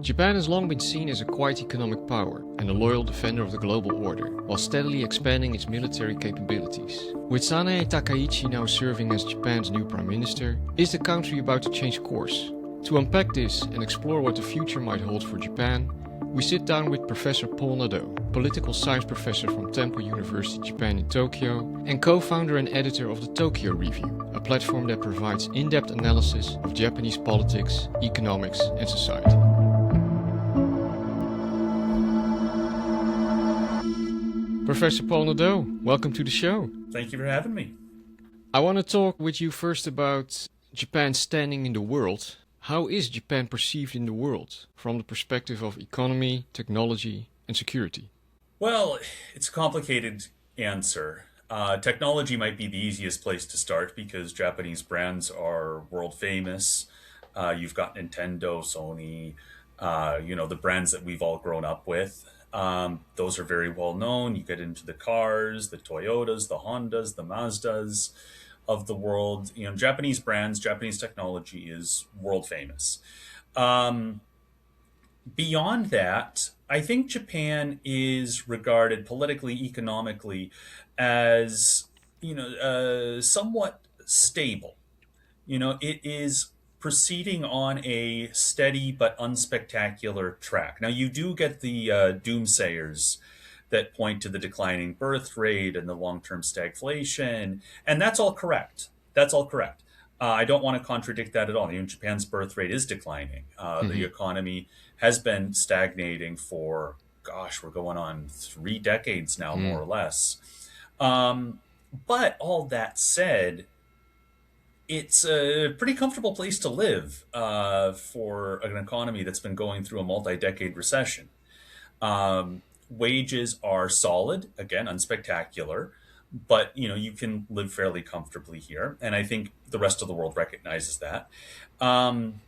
Japan has long been seen as a quiet economic power and a loyal defender of the global order, while steadily expanding its military capabilities. With Sanae Takaichi now serving as Japan's new Prime Minister, is the country about to change course? To unpack this and explore what the future might hold for Japan, we sit down with Professor Paul Nadeau, political science professor from Temple University, Japan in Tokyo, and co-founder and editor of the Tokyo Review, a platform that provides in-depth analysis of Japanese politics, economics, and society. Professor Paul Nadeau, welcome to the show. Thank you for having me. I want to talk with you first about Japan's standing in the world. How is Japan perceived in the world from the perspective of economy, technology, and security? Well, it's a complicated answer. Technology might be the easiest place to start because Japanese brands are world famous. You've got Nintendo, Sony, the brands that we've all grown up with. Those are very well known. You get into the cars, the Toyotas, the Hondas, the Mazdas of the world. Japanese brands, Japanese technology is world famous. Beyond that, I think Japan is regarded politically, economically as, somewhat stable. It is proceeding on a steady but unspectacular track. Now, you do get the doomsayers that point to the declining birth rate and the long-term stagflation, and that's all correct. That's all correct. I don't want to contradict that at all. Japan's birth rate is declining. The economy has been stagnating for, we're going on 3 decades now, more or less. But all that said, it's a pretty comfortable place to live for an economy that's been going through a multi-decade recession. Wages are solid, again, unspectacular, but you can live fairly comfortably here, and I think the rest of the world recognizes that. And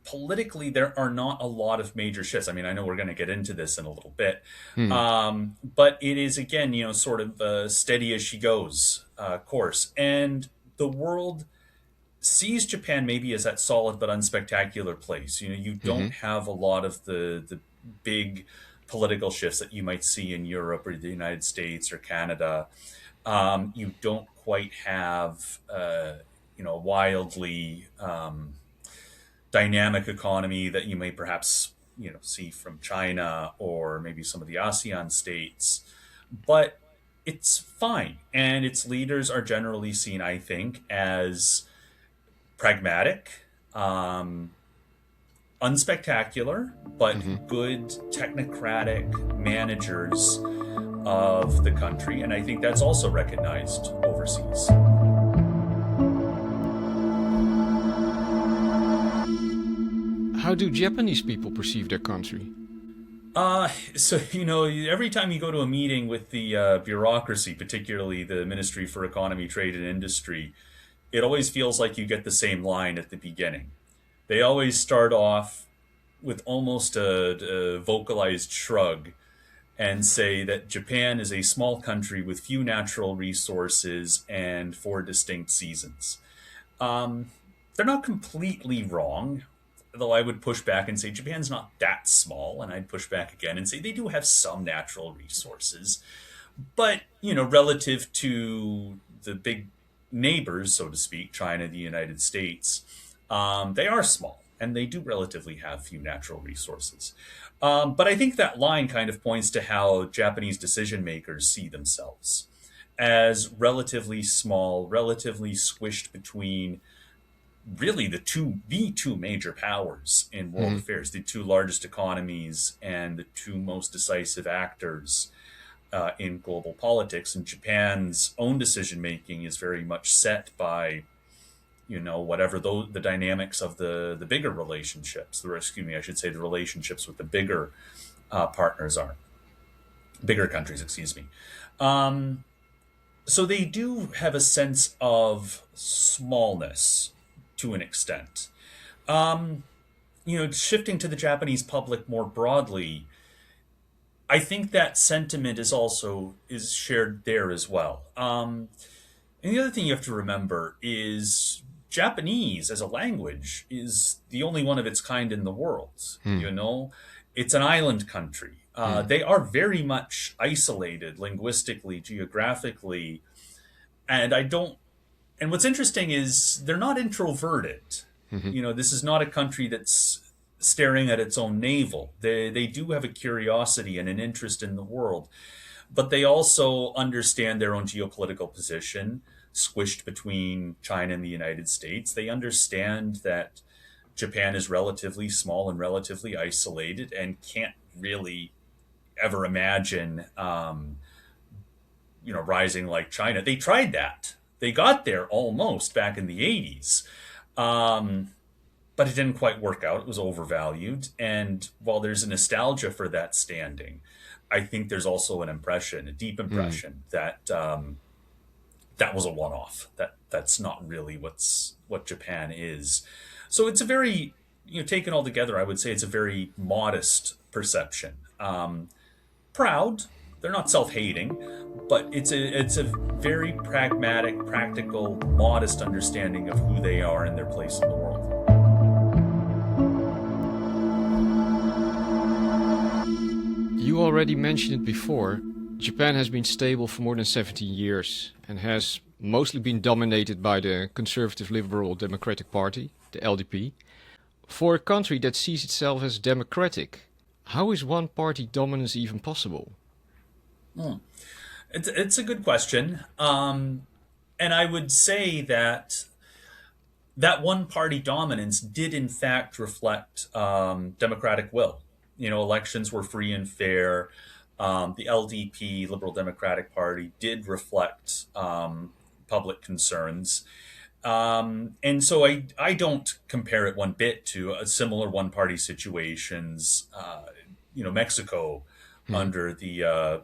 politically, there are not a lot of major shifts. I know we're going to get into this in a little bit, but it is, again, sort of steady as she goes course. And the world sees Japan maybe as that solid but unspectacular place. You don't have a lot of the big political shifts that you might see in Europe or the United States or Canada. You don't quite have wildly dynamic economy that you may perhaps see from China or maybe some of the ASEAN states, but it's fine, and its leaders are generally seen, I think, as pragmatic, unspectacular, but good technocratic managers of the country, and I think that's also recognized overseas. How do Japanese people perceive their country? Every time you go to a meeting with the bureaucracy, particularly the Ministry for Economy, Trade, and Industry, it always feels like you get the same line at the beginning. They always start off with almost a vocalized shrug and say that Japan is a small country with few natural resources and 4 distinct seasons. They're not completely wrong, though I would push back and say Japan's not that small, and I'd push back again and say they do have some natural resources. But, relative to the big neighbors, so to speak, China, the United States, they are small, and they do relatively have few natural resources. But I think that line kind of points to how Japanese decision makers see themselves as relatively small, relatively squished between really the two major powers in world affairs, the 2 largest economies and the 2 most decisive actors in global politics. And Japan's own decision making is very much set by, whatever the dynamics of the bigger relationships, the relationships with the bigger partners are, bigger countries, excuse me. So they do have a sense of smallness to an extent. Shifting to the Japanese public more broadly, I think that sentiment is shared there as well. And the other thing you have to remember is Japanese as a language is the only one of its kind in the world. Hmm. You know, it's an island country. They are very much isolated linguistically, geographically, and I don't. And what's interesting is they're not introverted. Hmm. You know, this is not a country that's staring at its own navel. They do have a curiosity and an interest in the world, but they also understand their own geopolitical position, squished between China and the United States. They understand that Japan is relatively small and relatively isolated and can't really ever imagine, rising like China. They tried that. They got there almost back in the 80s. Um, but it didn't quite work out. It was overvalued. And while there's a nostalgia for that standing, I think there's also an impression, a deep Hmm. impression, that that was a one-off. That's not really what Japan is. So it's a very, taken all together, I would say it's a very modest perception. Proud, they're not self-hating, but it's a very pragmatic, practical, modest understanding of who they are and their place in the world. You already mentioned it before. Japan has been stable for more than 70 years and has mostly been dominated by the Conservative Liberal Democratic Party, the LDP. For a country that sees itself as democratic, how is one party dominance even possible? It's a good question, and I would say that that one party dominance did in fact reflect democratic will. Elections were free and fair. The LDP, Liberal Democratic Party, did reflect public concerns. And so I don't compare it one bit to a similar one party situations. Mexico Hmm. under the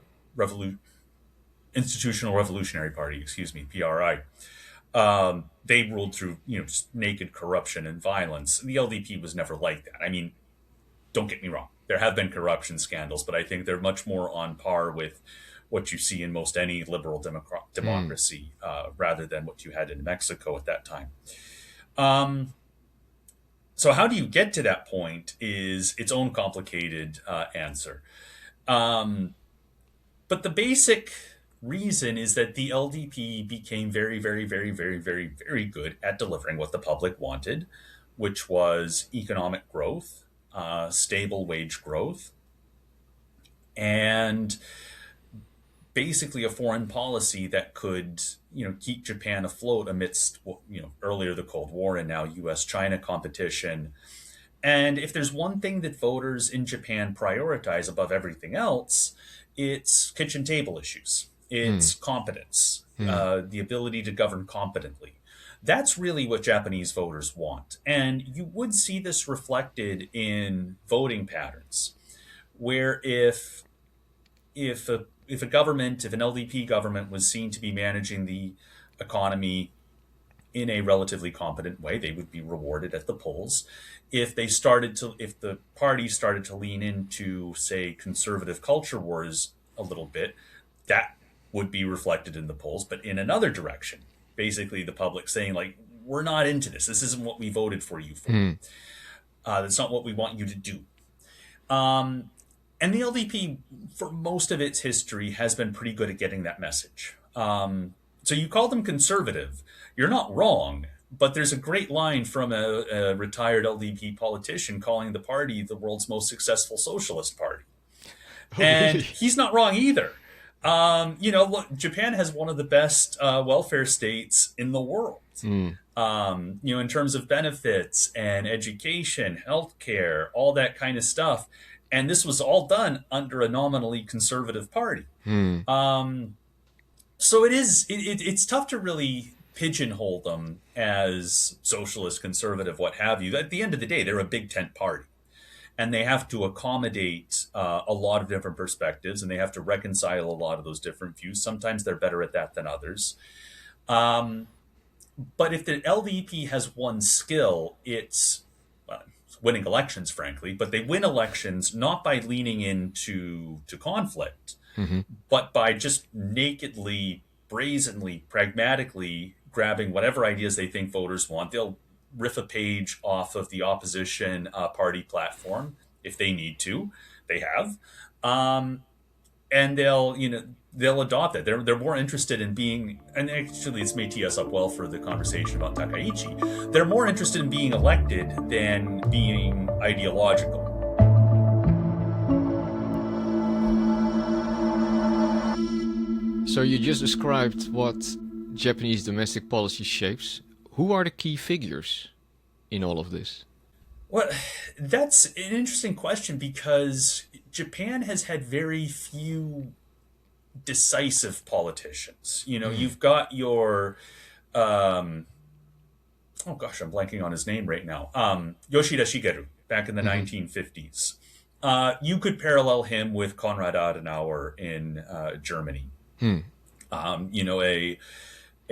Institutional Revolutionary Party, excuse me, PRI. They ruled through just naked corruption and violence. The LDP was never like that. I mean, don't get me wrong. There have been corruption scandals, but I think they're much more on par with what you see in most any liberal Hmm. democracy, rather than what you had in Mexico at that time. Um, so how do you get to that point is its own complicated answer. Um, but the basic reason is that the LDP became very, very, very, very, very, very good at delivering what the public wanted, which was economic growth, stable wage growth, and basically a foreign policy that could keep Japan afloat amidst earlier the Cold War and now U.S. China competition. And if there's one thing that voters in Japan prioritize above everything else, it's kitchen table issues. Hmm. It's competence, Hmm. the ability to govern competently. That's really what Japanese voters want. And you would see this reflected in voting patterns, where if a government, if an LDP government was seen to be managing the economy in a relatively competent way, they would be rewarded at the polls. If the party started to lean into, say, conservative culture wars a little bit, that would be reflected in the polls, but in another direction. Basically, the public saying, like, we're not into this. This isn't what we voted for you for. Hmm. That's not what we want you to do. Um, and the LDP, for most of its history, has been pretty good at getting that message. So you call them conservative. You're not wrong, but there's a great line from a retired LDP politician calling the party the world's most successful socialist party. Oh, And really? he's not wrong either. Look, Japan has one of the best welfare states in the world. Hmm. In terms of benefits and education, healthcare, all that kind of stuff. And this was all done under a nominally conservative party. Hmm. Um, so it's tough to really pigeonhole them as socialist, conservative, what have you. At the end of the day, they're a big tent party, and they have to accommodate a lot of different perspectives, and they have to reconcile a lot of those different views. Sometimes they're better at that than others. Um, but if the LDP has one skill, it's winning elections, frankly. But they win elections not by leaning into to conflict, Hmm. but by just nakedly, brazenly, pragmatically grabbing whatever ideas they think voters want. They'll riff a page off of the opposition party platform if they need to. They have. And they'll adopt it. They're more interested in being, and actually this may tee us up well for the conversation about Takaichi. They're more interested in being elected than being ideological. So you just described what Japanese domestic policy shapes. Who are the key figures in all of this? Well, that's an interesting question because Japan has had very few decisive politicians. You've got your, oh gosh, I'm blanking on his name right now. Yoshida Shigeru back in the 1950s. You could parallel him with Konrad Adenauer in Germany.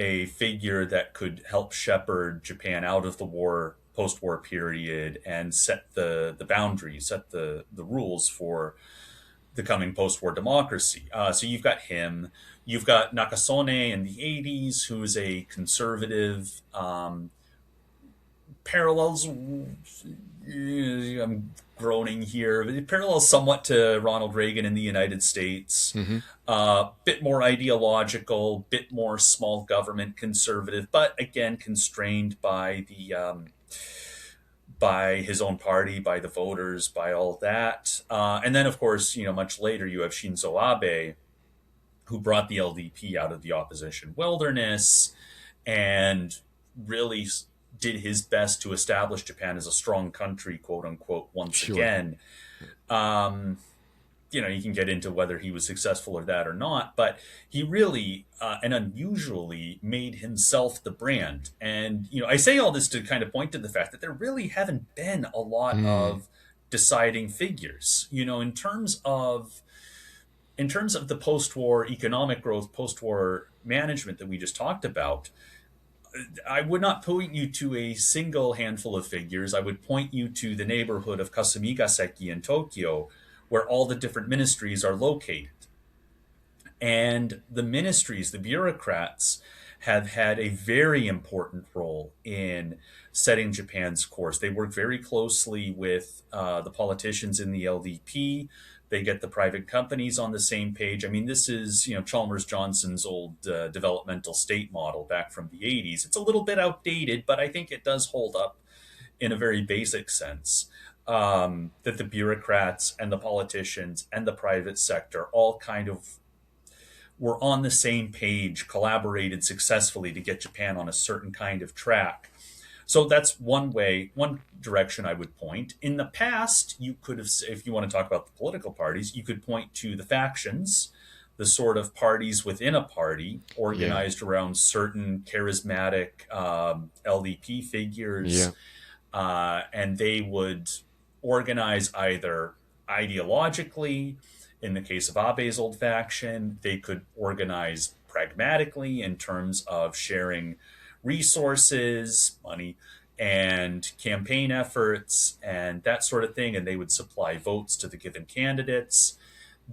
A figure that could help shepherd Japan out of the post-war period and set the boundaries, set the rules for the coming post-war democracy. So you've got him. You've got Nakasone in the 80s, who's a conservative. Parallels, I'm groaning here, but it parallels somewhat to Ronald Reagan in the United States. Bit more ideological, bit more small government conservative, but again constrained by by his own party, by the voters, by all that. And then, of course, much later you have Shinzo Abe, who brought the LDP out of the opposition wilderness and really did his best to establish Japan as a strong country, quote unquote, once again. You can get into whether he was successful or that or not, but he really and unusually made himself the brand. And, I say all this to kind of point to the fact that there really haven't been a lot of deciding figures, in terms of the post-war economic growth, post-war management that we just talked about. I would not point you to a single handful of figures. I would point you to the neighborhood of Kasumigaseki in Tokyo, where all the different ministries are located. And the ministries, the bureaucrats, have had a very important role in setting Japan's course. They work very closely with the politicians in the LDP. They get the private companies on the same page. I mean, this is, Chalmers Johnson's old developmental state model back from the 80s. It's a little bit outdated, but I think it does hold up in a very basic sense, that the bureaucrats and the politicians and the private sector all kind of were on the same page, collaborated successfully to get Japan on a certain kind of track. So that's one direction I would point. In the past, you could have, if you want to talk about the political parties, you could point to the factions, the sort of parties within a party organized around certain charismatic LDP figures. And they would organize either ideologically. In the case of Abe's old faction, they could organize pragmatically in terms of sharing resources, money, and campaign efforts and that sort of thing, and they would supply votes to the given candidates.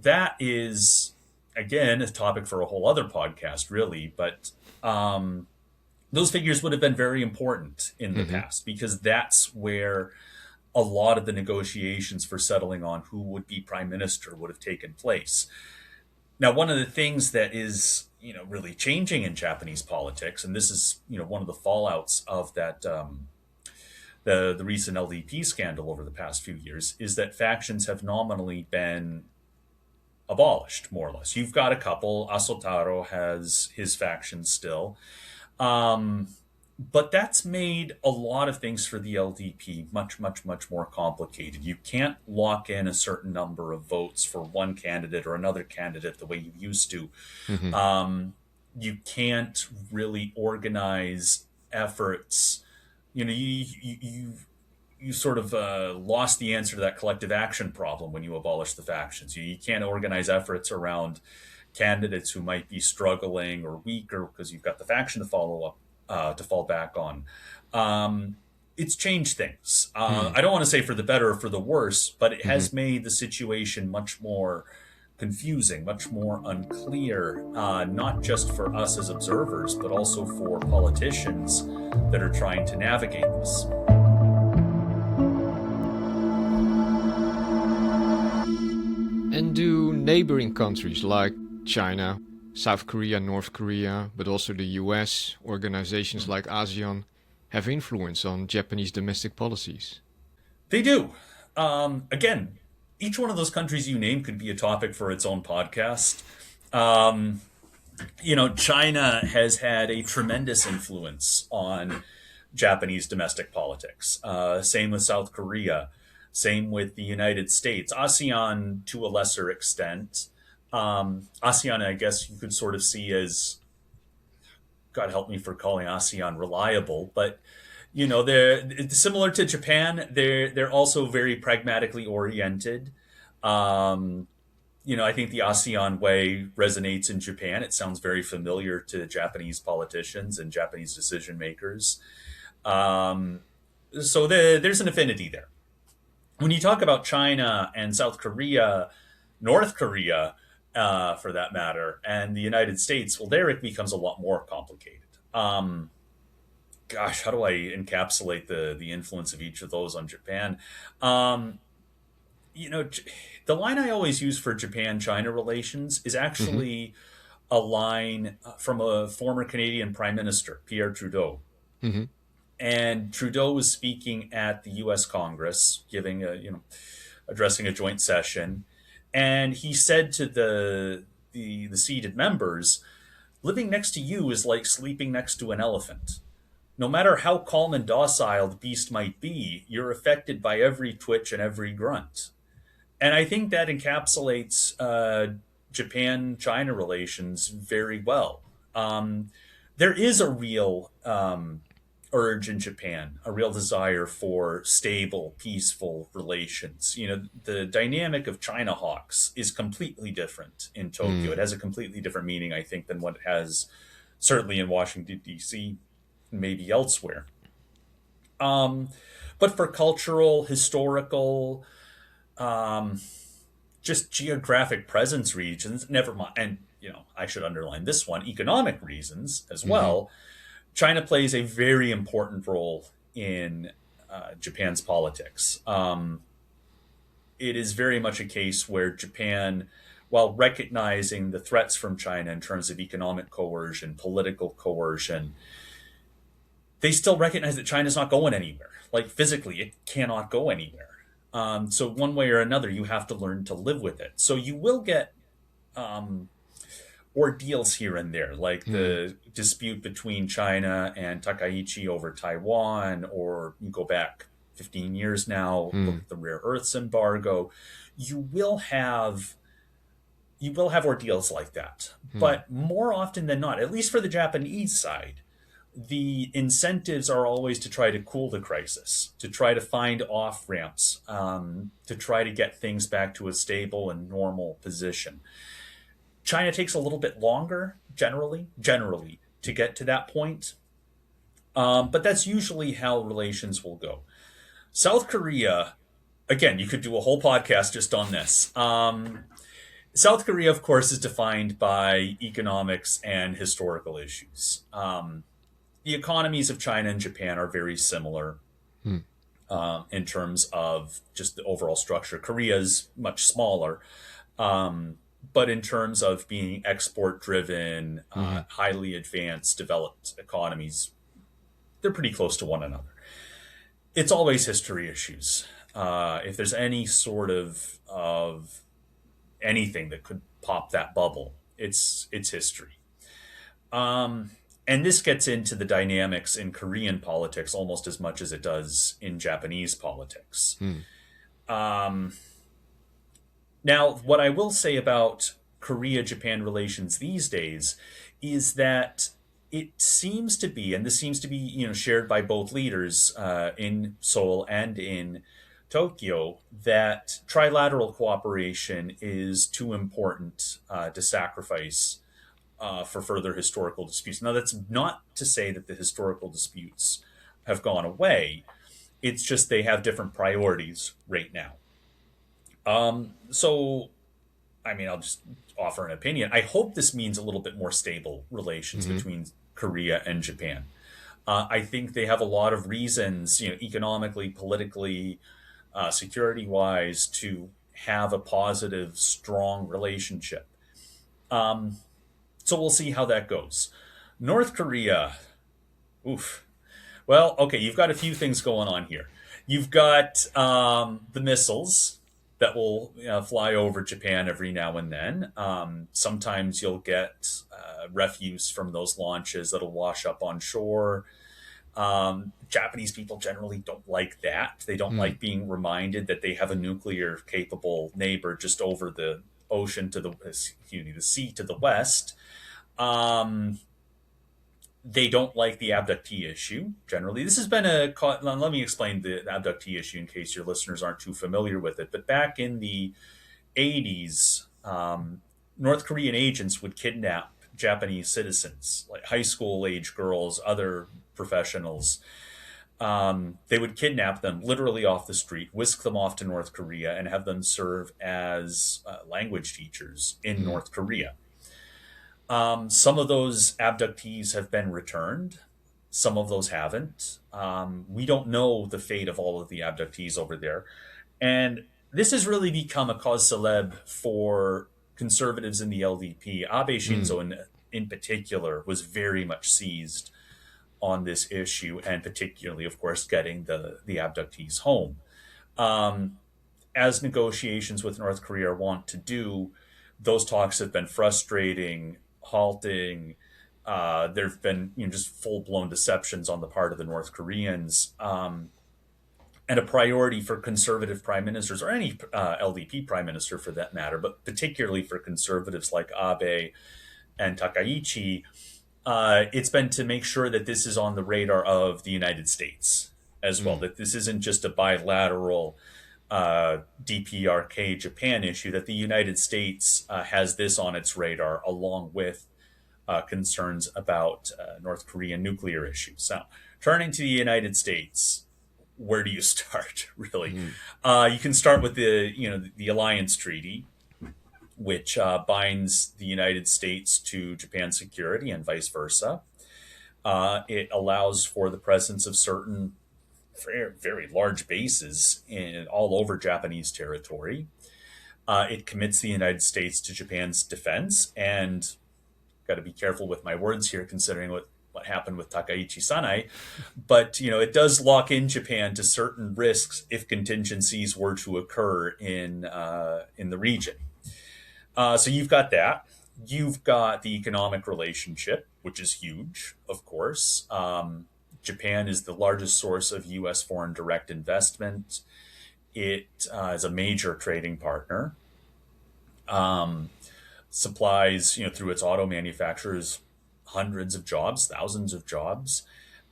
That is, again, a topic for a whole other podcast, really, but those figures would have been very important in the past, because that's where a lot of the negotiations for settling on who would be prime minister would have taken place. Now, one of the things that is really changing in Japanese politics, and this is one of the fallouts of that the recent LDP scandal over the past few years, is that factions have nominally been abolished, more or less. You've got a couple. Asotaro has his faction still. But that's made a lot of things for the LDP much, much, much more complicated. You can't lock in a certain number of votes for one candidate or another candidate the way you used to. You can't really organize efforts. You sort of lost the answer to that collective action problem when you abolish the factions. You can't organize efforts around candidates who might be struggling or weaker because you've got the faction to follow up. To fall back on. It's changed things. I don't want to say for the better or for the worse, but it has made the situation much more confusing, much more unclear, not just for us as observers, but also for politicians that are trying to navigate this. And do neighboring countries like China, South Korea, North Korea, but also the US, organizations like ASEAN, have influence on Japanese domestic policies? They do. Again, each one of those countries you name could be a topic for its own podcast. Um, China has had a tremendous influence on Japanese domestic politics. Same with South Korea. Same with the United States. ASEAN to a lesser extent. ASEAN, I guess you could sort of see as, God help me for calling ASEAN reliable, but they're similar to Japan. They're also very pragmatically oriented. Um, I think the ASEAN way resonates in Japan. It sounds very familiar to Japanese politicians and Japanese decision makers. Um, so there's an affinity there. When you talk about China and South Korea, North Korea, for that matter, and the United States, well, there it becomes a lot more complicated. Gosh, how do I encapsulate the influence of each of those on Japan? Um, you know, the line I always use for Japan-China relations is Mm-hmm. actually a line from a former Canadian Prime Minister, Pierre Trudeau. Mm-hmm. And Trudeau was speaking at the U.S. Congress, giving addressing a joint session, and he said to the seated members, "Living next to you is like sleeping next to an elephant. No matter how calm and docile the beast might be, you're affected by every twitch and every grunt." And I think that encapsulates Japan-China relations very well. Um, there is a real urge in Japan, a real desire for stable, peaceful relations. The dynamic of China hawks is completely different in Tokyo. It Mm. has a completely different meaning, I think, than what it has certainly in Washington, D.C., maybe elsewhere. Um, but for cultural, historical, um, just geographic presence regions, never mind, and I should underline this one, economic reasons as Mm-hmm. well. China plays a very important role in Japan's politics. It is very much a case where Japan, while recognizing the threats from China in terms of economic coercion, political coercion, they still recognize that China's not going anywhere. Like physically, it cannot go anywhere. So one way or another, you have to learn to live with it. So you will get um, ordeals here and there, like Mm. the dispute between China and Takaichi over Taiwan, or you go back 15 years now, look Mm. at the rare earths embargo. You will have you will have ordeals like that. Mm. But more often than not, at least for the Japanese side, the incentives are always to try to cool the crisis, to try to find off ramps, to try to get things back to a stable and normal position. China takes a little bit longer, generally, to get to that point. But that's usually how relations will go. South Korea, again, you could do a whole podcast just on this. South Korea, of course, is defined by economics and historical issues. The economies of China and Japan are very similar Mm. in terms of just the overall structure. Korea is much smaller, but in terms of being export driven, Mm-hmm. highly advanced, developed economies, they're pretty close to one another. It's always history issues. If there's any sort of anything that could pop that bubble, it's history. Um, and this gets into the dynamics in Korean politics almost as much as it does in Japanese politics. Mm. Um, Now, what I will say about Korea Japan relations these days is that it seems to be, and this seems to be, shared by both leaders in Seoul and in Tokyo, that trilateral cooperation is too important to sacrifice for further historical disputes. Now, that's not to say that the historical disputes have gone away. It's just they have different priorities right now. So I mean, I'll just offer an opinion. I hope this means a little bit more stable relations Hmm. between Korea and Japan. I think they have a lot of reasons, economically, politically, security wise, to have a positive, strong relationship. Um, so we'll see how that goes. North Korea, oof. Well, okay, you've got a few things going on here. You've got the missiles that will fly over Japan every now and then. Sometimes you'll get refuse from those launches that'll wash up on shore. Japanese people generally don't like that. They don't Mm. like being reminded that they have a nuclear capable neighbor just over the ocean to the sea to the west. Um, they don't like the abductee issue generally. This has been let me explain the abductee issue in case your listeners aren't too familiar with it. But back in the 80s, North Korean agents would kidnap Japanese citizens, like high school age girls, other professionals. They would kidnap them literally off the street, whisk them off to North Korea, and have them serve as language teachers in Mm. North Korea. Some of those abductees have been returned. Some of those haven't. We don't know the fate of all of the abductees over there. And this has really become a cause célèbre for conservatives in the LDP. Abe Mm. Shinzo, in particular, was very much seized on this issue, and particularly, of course, getting the abductees home. Um, as negotiations with North Korea want to do, those talks have been frustrating, halting. There have been just full blown deceptions on the part of the North Koreans, and a priority for conservative prime ministers or any LDP prime minister for that matter, but particularly for conservatives like Abe and Takaichi. It's been to make sure that this is on the radar of the United States as well, Mm. that this isn't just a bilateral DPRK Japan issue, that the United States has this on its radar along with concerns about North Korean nuclear issues. Now, turning to the United States, where do you start? Really, Mm. you can start with the alliance treaty, which binds the United States to Japan's security and vice versa. It allows for the presence of certain very, very large bases all over Japanese territory. It commits the United States to Japan's defense, and got to be careful with my words here, considering what happened with Takaichi Sanae. But it does lock in Japan to certain risks if contingencies were to occur in the region. So you've got that. You've got the economic relationship, which is huge, of course. Japan is the largest source of U.S. foreign direct investment. It is a major trading partner. Um, Supplies, through its auto manufacturers, hundreds of jobs, thousands of jobs.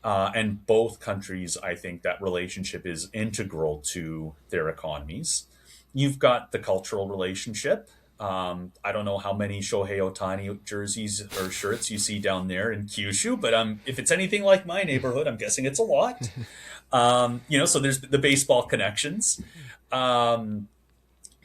And both countries, I think that relationship is integral to their economies. You've got the cultural relationship. I don't know how many Shohei Otani jerseys or shirts you see down there in Kyushu, but if it's anything like my neighborhood, I'm guessing it's a lot. So there's the baseball connections. Um,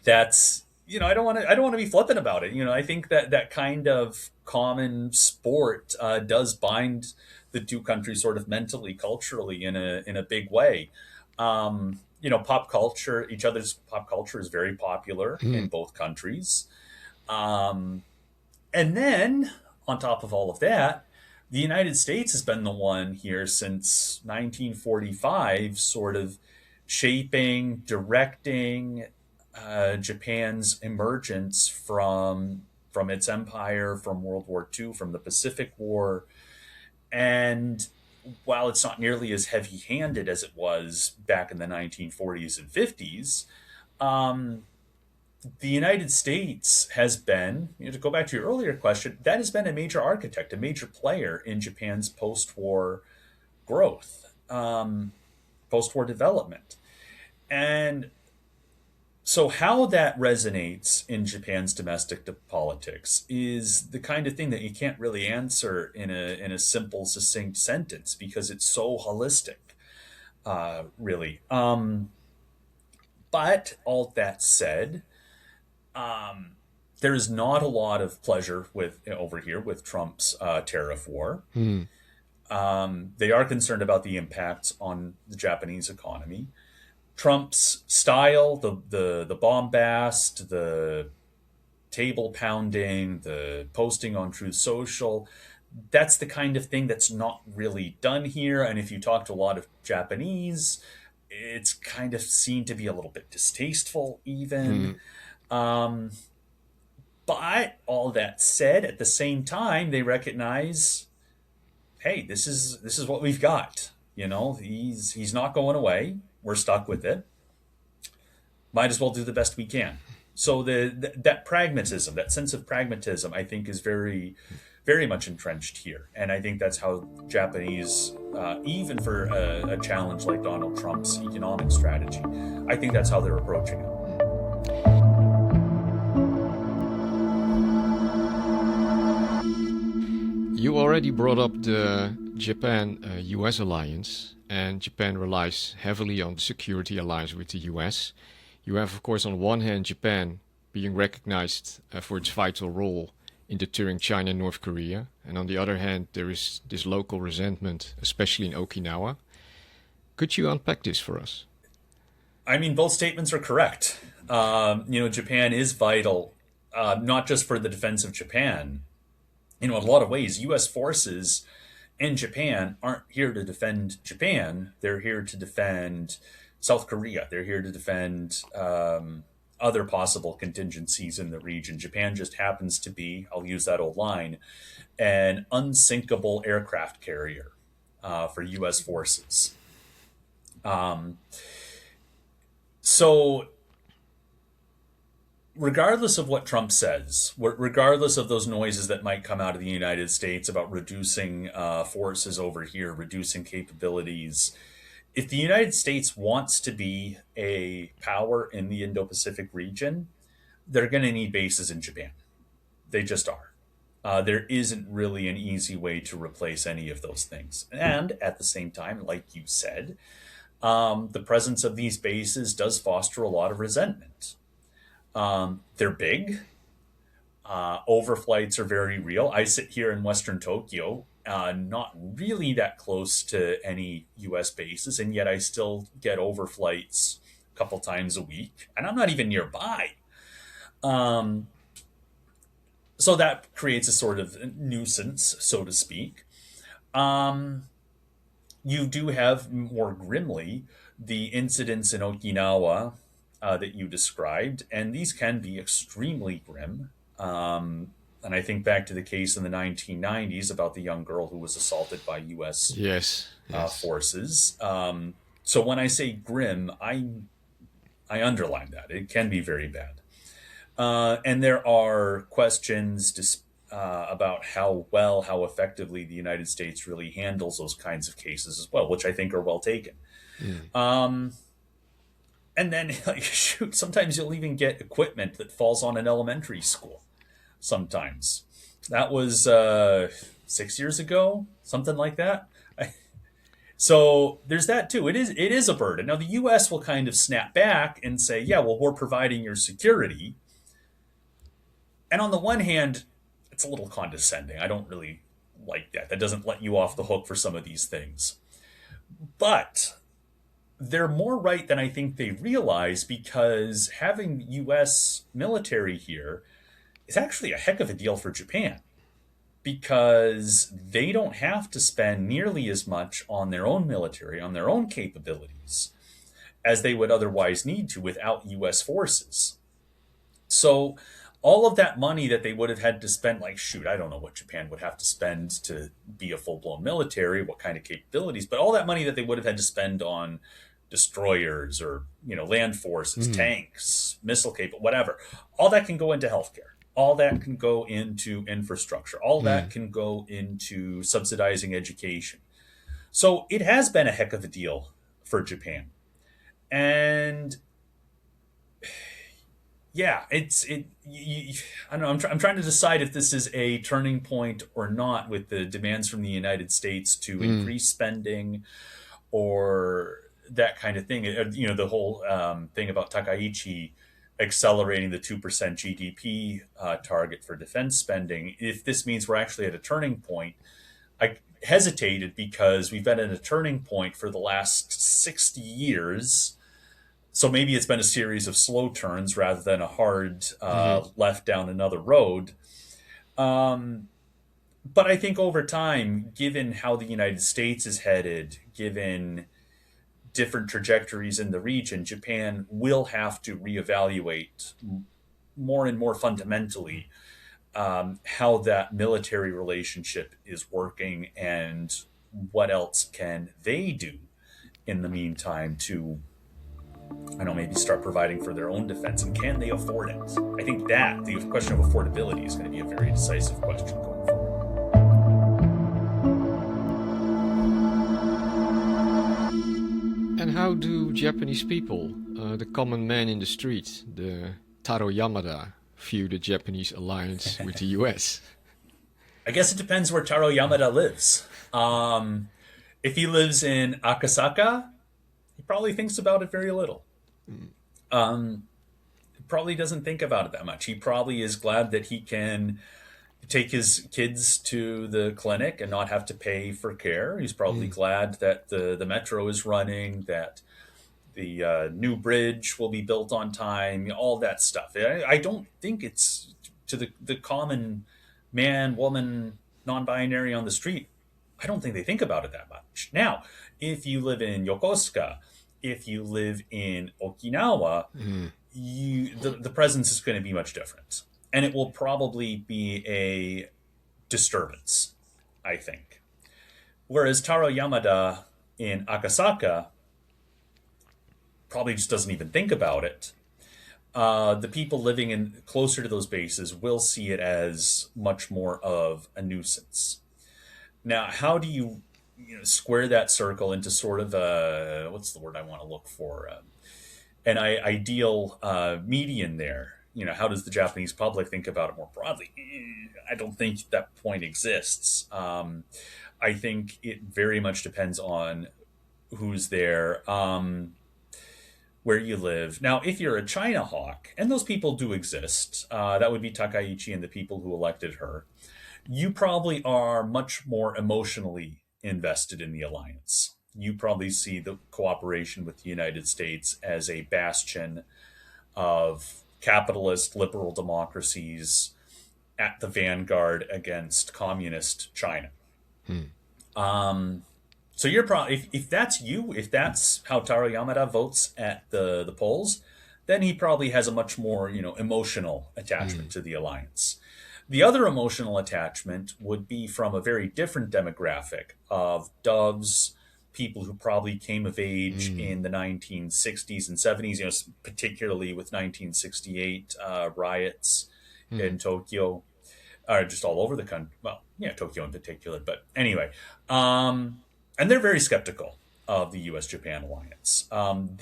that's I don't want to be flippant about it. I think that kind of common sport does bind the two countries sort of mentally, culturally in a big way. Pop culture, each other's pop culture is very popular in Mm. both countries. Um, and then on top of all of that, the United States has been the one here since 1945, sort of shaping, directing Japan's emergence from its empire, from World War II, from the Pacific War. And while it's not nearly as heavy-handed as it was back in the 1940s and 50s, um, the United States has been, to go back to your earlier question, that has been a major architect, a major player in Japan's post-war growth, post-war development. And so, how that resonates in Japan's domestic politics is the kind of thing that you can't really answer in a simple, succinct sentence because it's so holistic, really. But all that said, um, There is not a lot of pleasure with over here with Trump's tariff war. They are concerned about the impacts on the Japanese economy. Trump's style, the bombast, the table pounding, the posting on Truth Social, that's the kind of thing that's not really done here. And if you talk to a lot of Japanese, it's kind of seen to be a little bit distasteful, even. Um, but all that said, at the same time, they recognize, hey, this is what we've got. You know, he's not going away. We're stuck with it. Might as well do the best we can. So that pragmatism, that sense of pragmatism, I think is very, very much entrenched here. And I think that's how Japanese, even for a challenge like Donald Trump's economic strategy, I think that's how they're approaching it. You already brought up the Japan-US alliance, and Japan relies heavily on the security alliance with the US. You have, of course, on one hand, Japan being recognized for its vital role in deterring China and North Korea, and on the other hand, there is this local resentment, especially in Okinawa. Could you unpack this for us? I mean, both statements are correct. Japan is vital, not just for the defense of Japan. In a lot of ways, U.S. forces in Japan aren't here to defend Japan. They're here to defend South Korea. They're here to defend other possible contingencies in the region. Japan just happens to be, I'll use that old line, an unsinkable aircraft carrier for U.S. forces. So regardless of what Trump says, regardless of those noises that might come out of the United States about reducing forces over here, reducing capabilities, if the United States wants to be a power in the Indo-Pacific region, they're going to need bases in Japan. They just are. There isn't really an easy way to replace any of those things. And at the same time, like you said, the presence of these bases does foster a lot of resentment. They're big. Overflights are very real. I sit here in Western Tokyo, not really that close to any U.S. bases, and yet I still get overflights a couple times a week, and I'm not even nearby. So that creates a sort of nuisance, so to speak. You do have more grimly the incidents in Okinawa that you described, and these can be extremely grim. And I think back to the case in the 1990s about the young girl who was assaulted by U.S. Yes. Forces. So when I say grim, I underline that. It can be very bad. And there are questions about how effectively the United States really handles those kinds of cases as well, which I think are well taken. And then, shoot, sometimes you'll even get equipment that falls on an elementary school. Sometimes. That was 6 years ago, something like that. So there's that too. It is a burden. Now the U.S. will kind of snap back and say, yeah, well, we're providing your security. And on the one hand, it's a little condescending. I don't really like that. That doesn't let you off the hook for some of these things. But they're more right than I think they realize, because having U.S. military here is actually a heck of a deal for Japan, because they don't have to spend nearly as much on their own military, on their own capabilities, as they would otherwise need to without U.S. forces. So all of that money that they would have had to spend, like, shoot, I don't know what Japan would have to spend to be a full-blown military, what kind of capabilities, but all that money that they would have had to spend on destroyers or, land forces, tanks, missile capable, whatever, all that can go into healthcare. All that can go into infrastructure. All that can go into subsidizing education. So it has been a heck of a deal for Japan. And yeah, I don't know. I'm trying to decide if this is a turning point or not with the demands from the United States to increase spending or that kind of thing. The whole thing about Takaichi accelerating the 2% GDP target for defense spending. If this means we're actually at a turning point, I hesitated because we've been at a turning point for the last 60 years. So maybe it's been a series of slow turns rather than a hard left down another road. But I think over time, given how the United States is headed, given different trajectories in the region, Japan will have to reevaluate more and more fundamentally how that military relationship is working and what else can they do in the meantime to, I don't know, maybe start providing for their own defense, and can they afford it? I think that the question of affordability is going to be a very decisive question going forward. And how do Japanese people, the common man in the street, the Taro Yamada, view the Japanese alliance with the US? I guess it depends where Taro Yamada lives. If he lives in Akasaka, he probably thinks about it very little. Probably doesn't think about it that much. He probably is glad that he can take his kids to the clinic and not have to pay for care. He's probably glad that the metro is running, that the new bridge will be built on time, all that stuff. I don't think it's to the common man, woman, non-binary on the street. I don't think they think about it that much. Now, if you live in Yokosuka, if you live in Okinawa, the presence is going to be much different. And it will probably be a disturbance, I think. Whereas Taro Yamada in Akasaka probably just doesn't even think about it. The people living in closer to those bases will see it as much more of a nuisance. Now, how do you square that circle into sort of a, what's the word I want to look for? An ideal median there. How does the Japanese public think about it more broadly? I don't think that point exists. I think it very much depends on who's there, where you live. Now, if you're a China hawk, and those people do exist, that would be Takaichi and the people who elected her, you probably are much more emotionally invested in the alliance. You probably see the cooperation with the United States as a bastion of capitalist liberal democracies at the vanguard against communist China. So you're probably, if that's you, if that's how Taro Yamada votes at the polls, then he probably has a much more emotional attachment to the alliance. The other emotional attachment would be from a very different demographic of doves, people who probably came of age in the 1960s and 70s, particularly with 1968 riots in Tokyo, or just all over the country. Well, Tokyo in particular, but anyway. And they're very skeptical of the U.S.-Japan alliance. I'm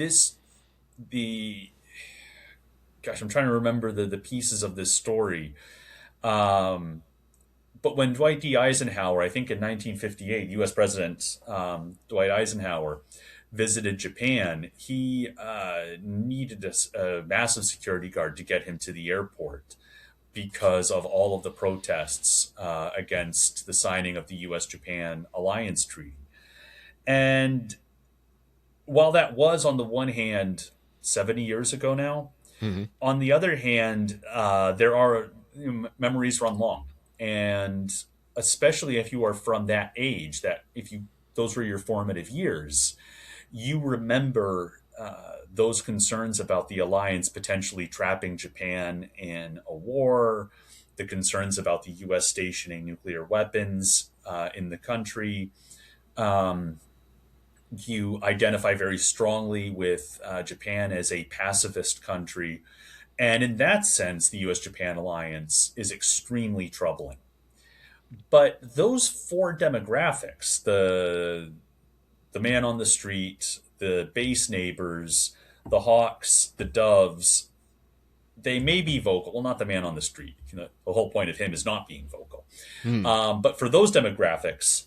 trying to remember the pieces of this story. But when Dwight D. Eisenhower, I think in 1958, U.S. President Dwight Eisenhower visited Japan, he needed a massive security guard to get him to the airport because of all of the protests against the signing of the U.S.-Japan alliance treaty. And while that was, on the one hand, 70 years ago now, on the other hand, there are memories run long. And especially if you are from that age, those were your formative years, you remember those concerns about the alliance potentially trapping Japan in a war, the concerns about the U.S. stationing nuclear weapons in the country. You identify very strongly with Japan as a pacifist country. And in that sense, the U.S.-Japan alliance is extremely troubling. But those four demographics, the man on the street, the base neighbors, the hawks, the doves, they may be vocal. Well, not the man on the street. The whole point of him is not being vocal. But for those demographics,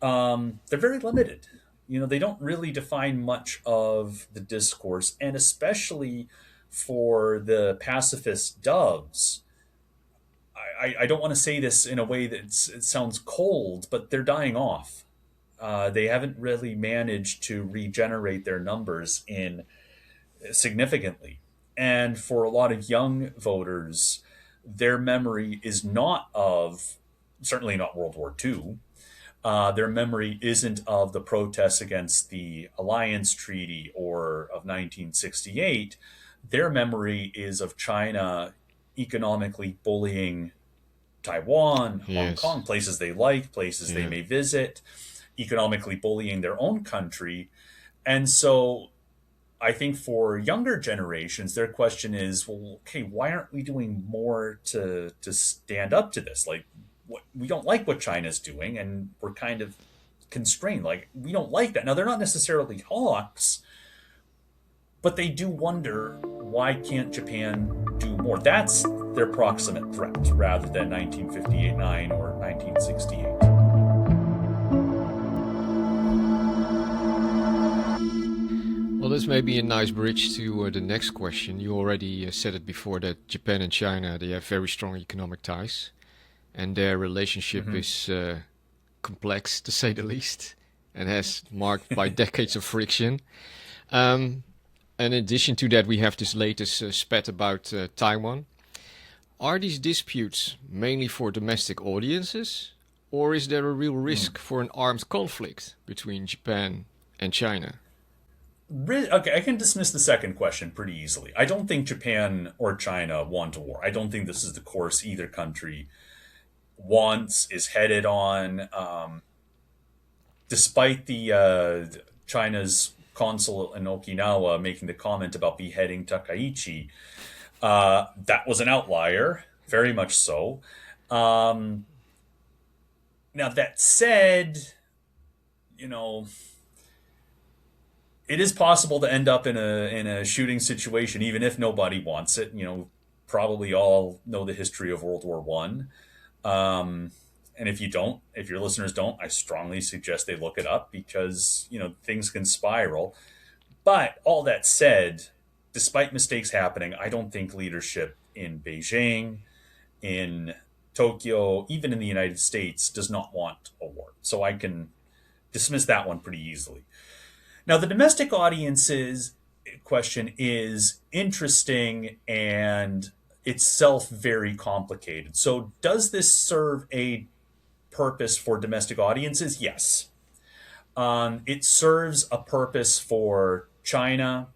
they're very limited. They don't really define much of the discourse, and especially for the pacifist doves, I don't want to say this in a way that it sounds cold, but they're dying off. They haven't really managed to regenerate their numbers in significantly. And for a lot of young voters, their memory is not of, certainly not World War II. Their memory isn't of the protests against the Alliance Treaty or of 1968. Their memory is of China economically bullying Taiwan, Hong Yes. Kong, places they like, places they Yeah. may visit, economically bullying their own country. And so I think for younger generations, their question is, well, okay, why aren't we doing more to stand up to this? Like, we don't like what China's doing, and we're kind of constrained. Like, we don't like that. Now, they're not necessarily hawks, but they do wonder, why can't Japan do more? That's their proximate threat rather than 1958-9 or 1968. Well, this may be a nice bridge to the next question. You already said it before that Japan and China, they have very strong economic ties, and their relationship Mm-hmm. is complex, to say the least, and has marked by decades of friction. Um, and in addition to that, we have this latest spat about Taiwan. Are these disputes mainly for domestic audiences, or is there a real risk for an armed conflict between Japan and China? Okay, I can dismiss the second question pretty easily. I don't think Japan or China want a war. I don't think this is the course either country wants, is headed on. Despite the China's consul in Okinawa making the comment about beheading Takaichi, that was an outlier, very much so. Um, Now that said, you know, it is possible to end up in a shooting situation, even if nobody wants it. Probably all know the history of World War One. And if you don't, if your listeners don't, I strongly suggest they look it up because things can spiral. But all that said, despite mistakes happening, I don't think leadership in Beijing, in Tokyo, even in the United States, does not want a war. So I can dismiss that one pretty easily. Now, the domestic audiences question is interesting and itself very complicated. So, does this serve a purpose for domestic audiences? Yes. It serves a purpose for China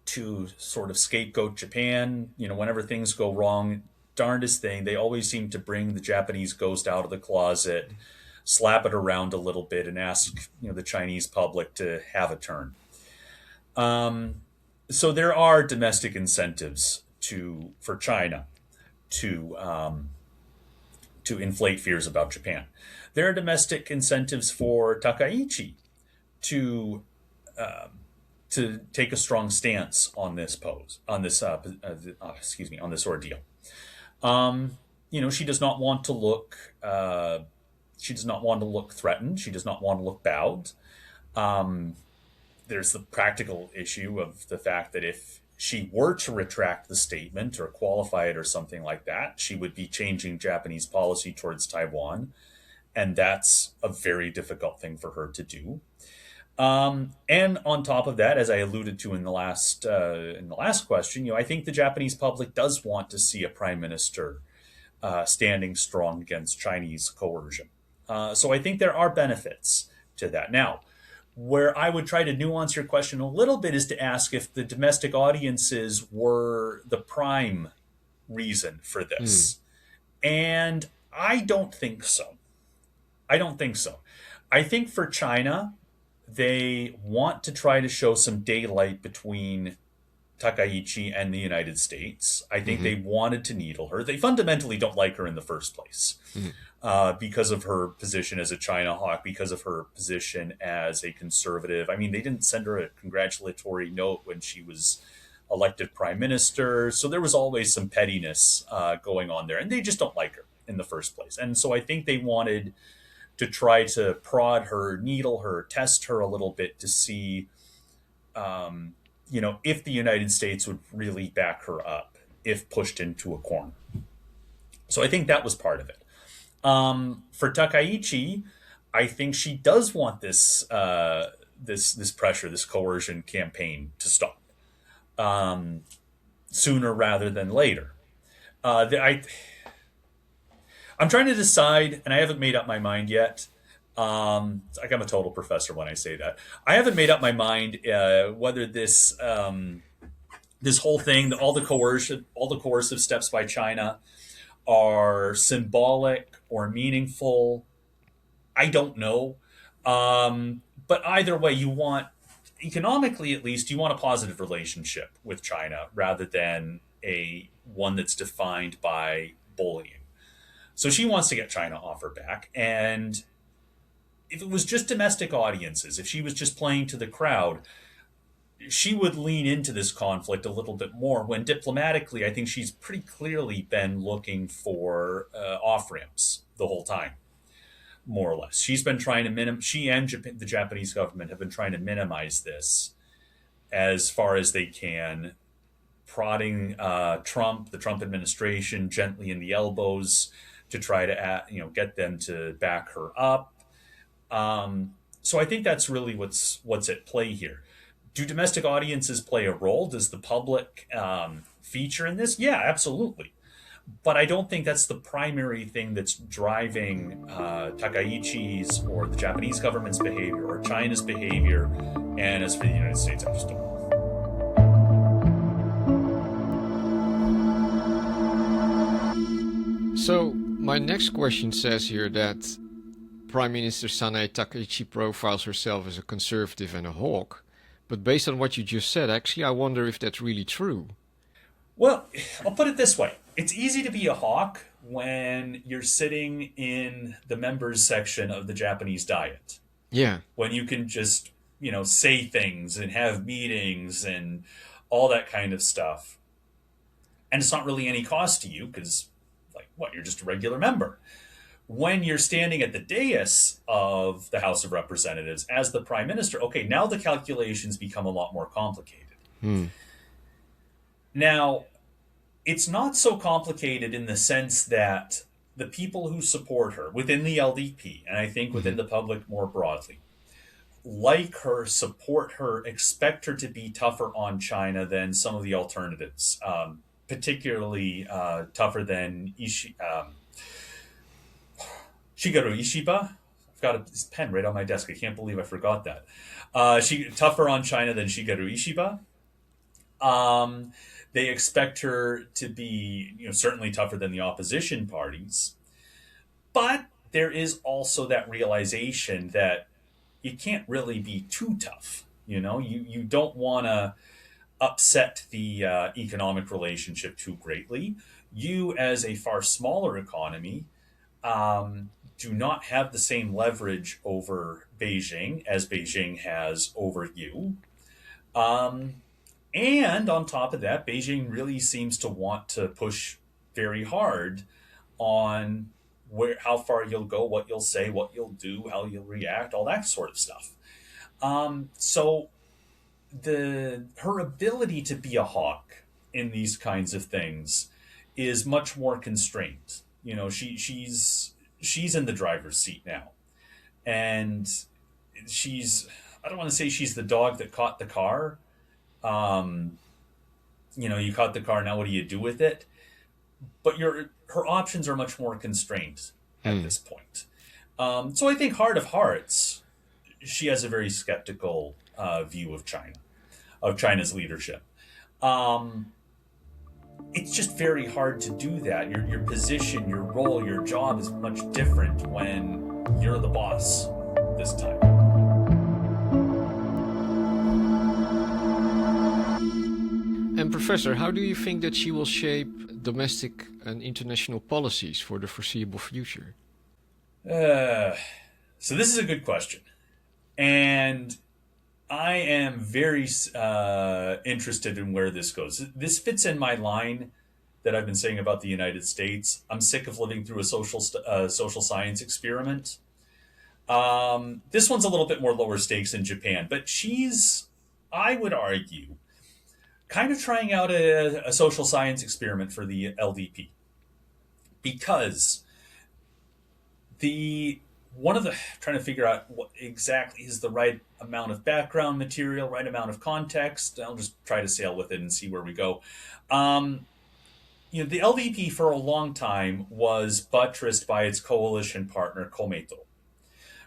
to sort of scapegoat Japan. Whenever things go wrong, darndest thing, they always seem to bring the Japanese ghost out of the closet, slap it around a little bit, and ask the Chinese public to have a turn. So there are domestic incentives for China to inflate fears about Japan. There are domestic incentives for Takaichi to to take a strong stance on this on this ordeal. She does not want to look threatened. She does not want to look bowed. There's the practical issue of the fact that if she were to retract the statement or qualify it or something like that, she would be changing Japanese policy towards Taiwan, and that's a very difficult thing for her to do. And on top of that, as I alluded to in the last question, I think the Japanese public does want to see a prime minister standing strong against Chinese coercion. So I think there are benefits to that. Now, where I would try to nuance your question a little bit is to ask if the domestic audiences were the prime reason for this. And I don't think so. I don't think so. I think for China, they want to try to show some daylight between Takaichi and the United States. I think they wanted to needle her. They fundamentally don't like her in the first place because of her position as a China hawk, because of her position as a conservative. I mean, they didn't send her a congratulatory note when she was elected prime minister. So there was always some pettiness going on there. And they just don't like her in the first place. And so I think they wanted to try to prod her, needle her, test her a little bit to see if the United States would really back her up if pushed into a corner. So I think that was part of it. For Takaichi, I think she does want this pressure, this coercion campaign to stop sooner rather than later. I'm trying to decide, and I haven't made up my mind yet. Like I'm a total professor when I say that. I haven't made up my mind whether this whole thing, all the coercive steps by China, are symbolic or meaningful. I don't know. But either way, economically at least, you want a positive relationship with China rather than a one that's defined by bullying. So she wants to get China off her back. And if it was just domestic audiences, if she was just playing to the crowd, she would lean into this conflict a little bit more. When diplomatically, I think she's pretty clearly been looking for off ramps the whole time, more or less. She's been trying to she and the Japanese government have been trying to minimize this as far as they can, prodding the Trump administration gently in the elbows to try to get them to back her up. So I think that's really what's at play here. Do domestic audiences play a role? Does the public feature in this? Yeah, absolutely. But I don't think that's the primary thing that's driving Takaichi's or the Japanese government's behavior or China's behavior. And as for the United States, I just don't know. So my next question says here that Prime Minister Sanae Takaichi profiles herself as a conservative and a hawk. But based on what you just said, actually, I wonder if that's really true. Well, I'll put it this way. It's easy to be a hawk when you're sitting in the members section of the Japanese Diet. Yeah. When you can just, say things and have meetings and all that kind of stuff. And it's not really any cost to you because, you're just a regular member. When you're standing at the dais of the House of Representatives as the Prime Minister, okay, now the calculations become a lot more complicated. Now, it's not so complicated in the sense that the people who support her within the LDP, and I think within the public more broadly, like her, support her, expect her to be tougher on China than some of the alternatives, particularly tougher than Shigeru Ishiba. I've got a pen right on my desk. I can't believe I forgot that. Tougher on China than Shigeru Ishiba. They expect her to be, certainly tougher than the opposition parties. But there is also that realization that you can't really be too tough. You don't want to upset the economic relationship too greatly. You, as a far smaller economy, do not have the same leverage over Beijing as Beijing has over you. And on top of that, Beijing really seems to want to push very hard on how far you'll go, what you'll say, what you'll do, how you'll react, all that sort of stuff. So her ability to be a hawk in these kinds of things is much more constrained. She's in the driver's seat now, and I don't want to say she's the dog that caught the car. You caught the car, now what do you do with it? But her options are much more constrained at this point. So I think heart of hearts, she has a very skeptical view of China's leadership. It's just very hard to do that. Your position, your role, your job is much different when you're the boss this time. And Professor, how do you think that she will shape domestic and international policies for the foreseeable future? So this is a good question. And I am very interested in where this goes. This fits in my line that I've been saying about the United States. I'm sick of living through a social science experiment. This one's a little bit more lower stakes in Japan, but I would argue, kind of trying out a social science experiment for the LDP, because the one of the trying to figure out what exactly is the right amount of background material, right amount of context. I'll just try to sail with it and see where we go. Um, the LDP for a long time was buttressed by its coalition partner Komeito,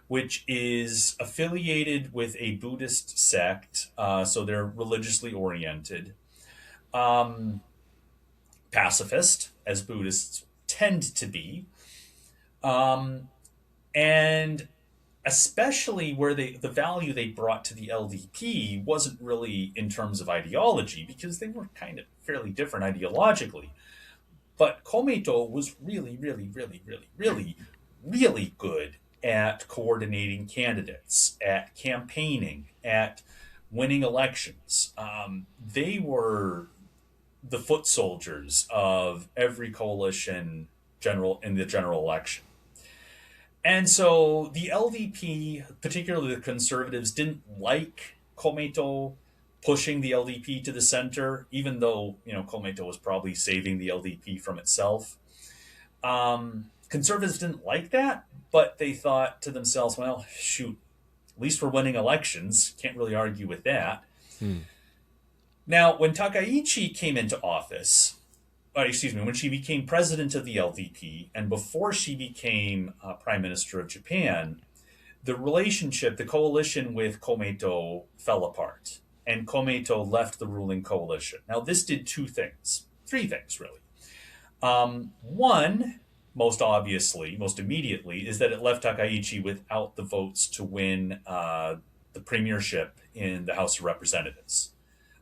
which is affiliated with a Buddhist sect, so they're religiously oriented, um, pacifist, as Buddhists tend to be, um, and especially where the value they brought to the LDP wasn't really in terms of ideology, because they were kind of fairly different ideologically. But Komeito was really, really, really, really, really, really good at coordinating candidates, at campaigning, at winning elections. They were the foot soldiers of every coalition general in the general election. And so the LDP, particularly the conservatives, didn't like Komeito pushing the LDP to the center, even though Komeito was probably saving the LDP from itself. Conservatives didn't like that, but they thought to themselves, well, shoot, at least we're winning elections. Can't really argue with that. Now, when Takaichi came into office, when she became president of the LDP, and before she became prime minister of Japan, the relationship, the coalition with Komeito fell apart, and Komeito left the ruling coalition. Now, this did three things, really. One, most obviously, most immediately, is that it left Takaichi without the votes to win the premiership in the House of Representatives.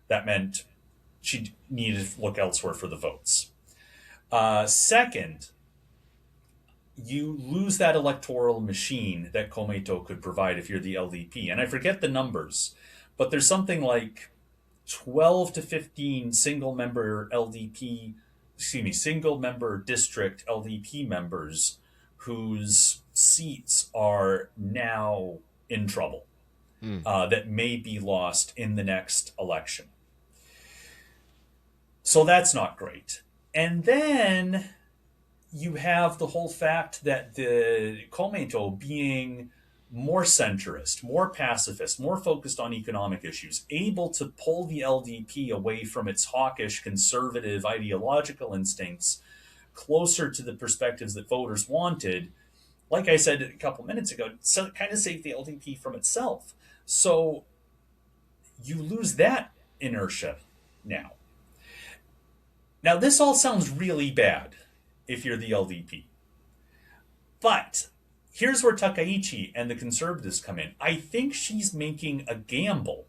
That meant she needed to look elsewhere for the votes. Second, you lose that electoral machine that Komeito could provide if you're the LDP. And I forget the numbers, but there's something like 12 to 15 single member district LDP members whose seats are now in trouble, that may be lost in the next election. So that's not great. And then you have the whole fact that the Komeito, being more centrist, more pacifist, more focused on economic issues, able to pull the LDP away from its hawkish, conservative, ideological instincts closer to the perspectives that voters wanted, like I said a couple minutes ago, so it kind of saved the LDP from itself. So you lose that inertia now. Now, this all sounds really bad if you're the LDP. But here's where Takaichi and the conservatives come in. I think she's making a gamble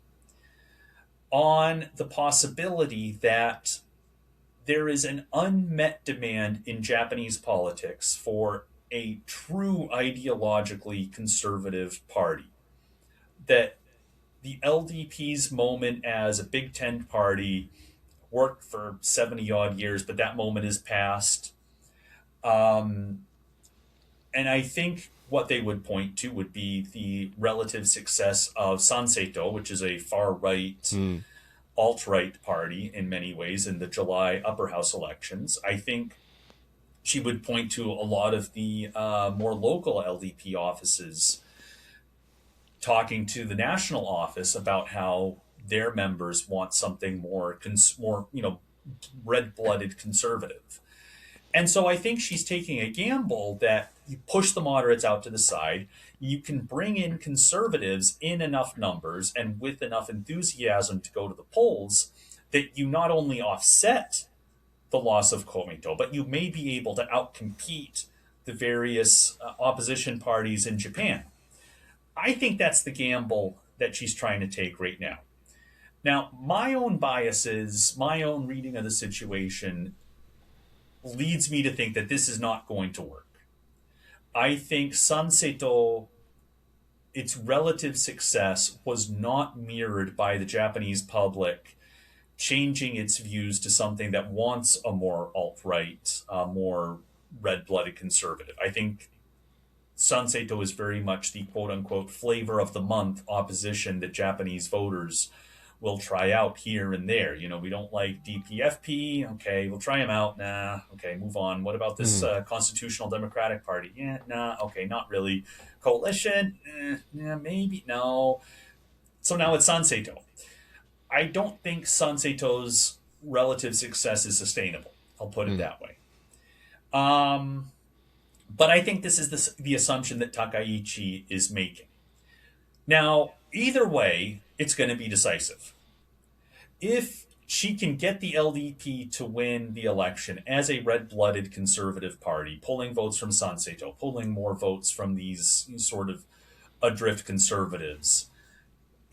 on the possibility that there is an unmet demand in Japanese politics for a true ideologically conservative party. That the LDP's moment as a Big Tent party worked for 70 odd years, but that moment is past. And I think what they would point to would be the relative success of Sanseito, which is a far-right, alt-right party in many ways in the July upper house elections. I think she would point to a lot of the more local LDP offices talking to the national office about how their members want something more red-blooded conservative. And so I think she's taking a gamble that you push the moderates out to the side, you can bring in conservatives in enough numbers and with enough enthusiasm to go to the polls that you not only offset the loss of Komeito, but you may be able to outcompete the various opposition parties in Japan. I think that's the gamble that she's trying to take right now. Now, my own biases, my own reading of the situation leads me to think that this is not going to work. I think Sanseito, its relative success was not mirrored by the Japanese public changing its views to something that wants a more alt-right, more red-blooded conservative. I think Sanseito is very much the quote-unquote flavor of the month opposition that Japanese voters we'll try out here and there. We don't like DPFP. Okay, we'll try them out. Nah. Okay, move on. What about this Constitutional Democratic Party? Yeah, nah. Okay, not really. Coalition? Yeah, maybe. No. So now it's Sanseito. I don't think Sanseito's relative success is sustainable. I'll put it that way. But I think this is the assumption that Takaichi is making. Now, either way, it's going to be decisive. If she can get the LDP to win the election as a red-blooded conservative party, pulling votes from Sanseito, pulling more votes from these sort of adrift conservatives,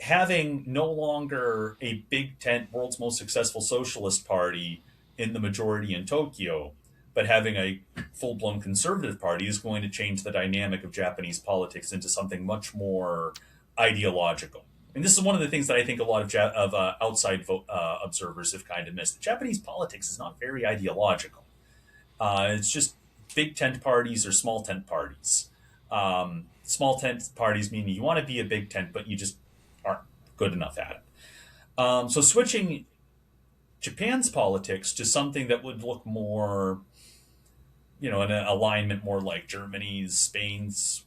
having no longer a big tent, world's most successful socialist party in the majority in Tokyo, but having a full-blown conservative party is going to change the dynamic of Japanese politics into something much more ideological. And this is one of the things that I think a lot of outside observers have kind of missed. Japanese politics is not very ideological. It's just big tent parties or small tent parties. Small tent parties mean you want to be a big tent, but you just aren't good enough at it. So switching Japan's politics to something that would look more, an alignment more like Germany's, Spain's,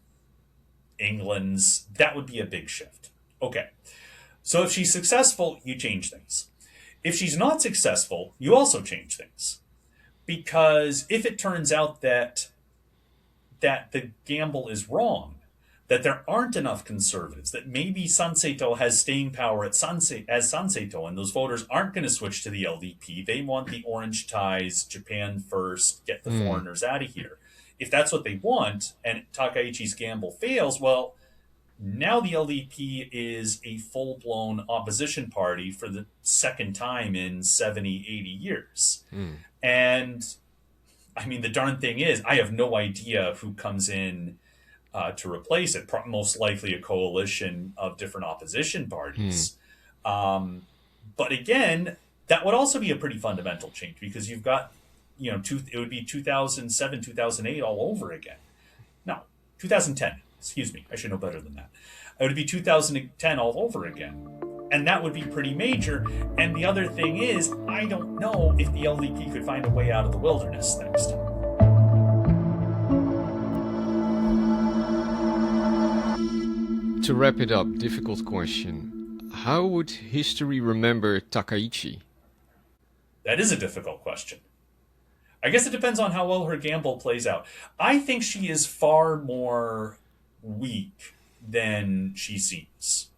England's, that would be a big shift. Okay. So if she's successful, you change things. If she's not successful, you also change things. Because if it turns out that the gamble is wrong, that there aren't enough conservatives, that maybe Sanseito has staying power as Sanseito, and those voters aren't going to switch to the LDP. They want the orange ties, Japan first, get the foreigners out of here. If that's what they want, and Takaichi's gamble fails, well, now the LDP is a full-blown opposition party for the second time in 70, 80 years. And, the darn thing is, I have no idea who comes in to replace it. Most likely a coalition of different opposition parties. But again, that would also be a pretty fundamental change because you've got, it would be 2007, 2008 all over again. No, 2010. Excuse me, I should know better than that. It would be 2010 all over again. And that would be pretty major. And the other thing is, I don't know if the LDP could find a way out of the wilderness next time. To wrap it up, difficult question. How would history remember Takaichi? That is a difficult question. I guess it depends on how well her gamble plays out. I think she is far more weak than she seems.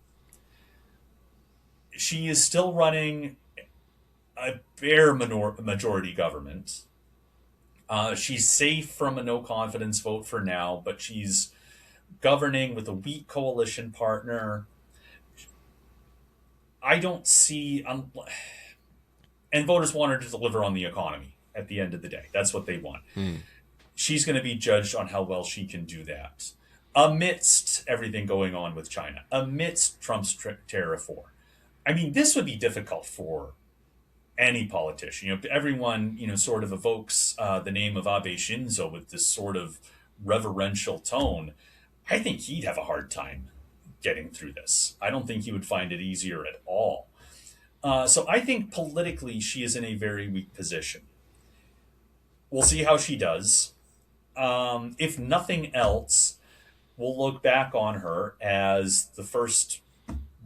She is still running a bare majority government. She's safe from a no-confidence vote for now, but she's governing with a weak coalition partner. I don't see... and voters want her to deliver on the economy at the end of the day. That's what they want. She's going to be judged on how well she can do that. Amidst everything going on with China, amidst Trump's tariff war. This would be difficult for any politician. Everyone, sort of evokes the name of Abe Shinzo with this sort of reverential tone. I think he'd have a hard time getting through this. I don't think he would find it easier at all. So I think politically she is in a very weak position. We'll see how she does. If nothing else, we'll look back on her as the first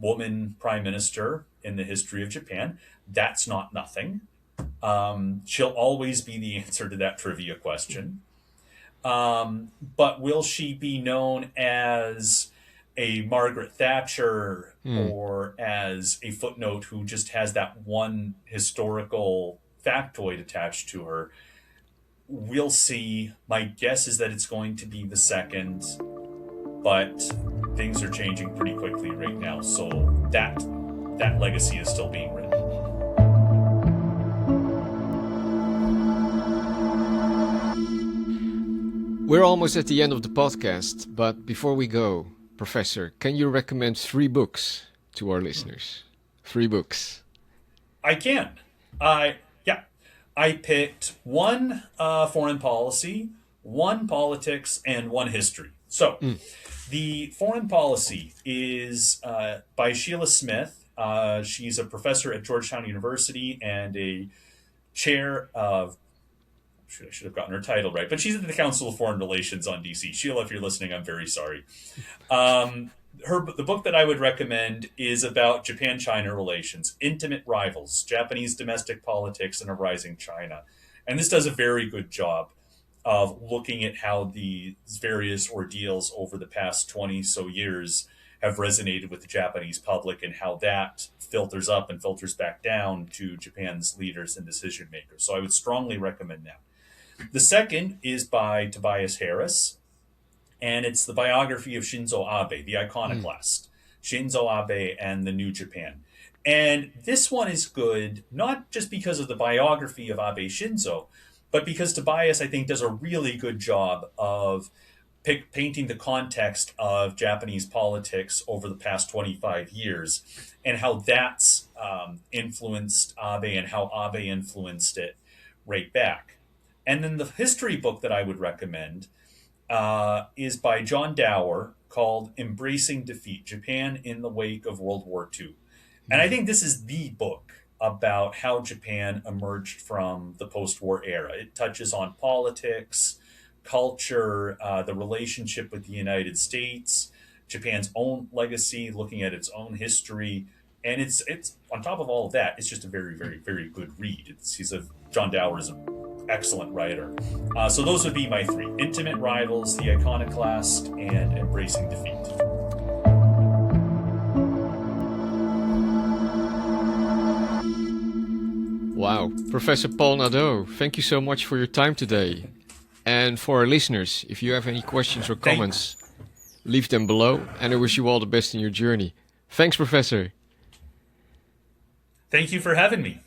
woman prime minister in the history of Japan. That's not nothing. She'll always be the answer to that trivia question. But will she be known as a Margaret Thatcher or as a footnote who just has that one historical factoid attached to her? We'll see. My guess is that it's going to be the second, but things are changing pretty quickly right now, so that legacy is still being written. We're almost at the end of the podcast, but before we go, Professor, can you recommend 3 books to our listeners? 3 books. I can. I picked 1 foreign policy, 1 politics, and 1 history. So the foreign policy is by Sheila Smith. She's a professor at Georgetown University and a chair of, I should have gotten her title right, but she's at the Council of Foreign Relations on DC. Sheila, if you're listening, I'm very sorry. The book that I would recommend is about Japan-China relations, Intimate Rivals, Japanese Domestic Politics in a Rising China. And this does a very good job of looking at how these various ordeals over the past 20 so years have resonated with the Japanese public and how that filters up and filters back down to Japan's leaders and decision makers. So I would strongly recommend that. The second is by Tobias Harris, and it's the biography of Shinzo Abe, the iconoclast, Shinzo Abe and the New Japan. And this one is good, not just because of the biography of Abe Shinzo, but because Tobias, I think, does a really good job of painting the context of Japanese politics over the past 25 years and how that's influenced Abe and how Abe influenced it right back. And then the history book that I would recommend is by John Dower called Embracing Defeat, Japan in the Wake of World War II. And I think this is the book about how Japan emerged from the post-war era. It touches on politics, culture, the relationship with the United States, Japan's own legacy, looking at its own history. And it's on top of all of that, it's just a very, very, very good read. John Dower is an excellent writer. So those would be my three: Intimate Rivals, The Iconoclast, and Embracing Defeat. Wow. Professor Paul Nadeau, thank you so much for your time today. And for our listeners, if you have any questions or comments, leave them below, and I wish you all the best in your journey. Thanks, Professor. Thank you for having me.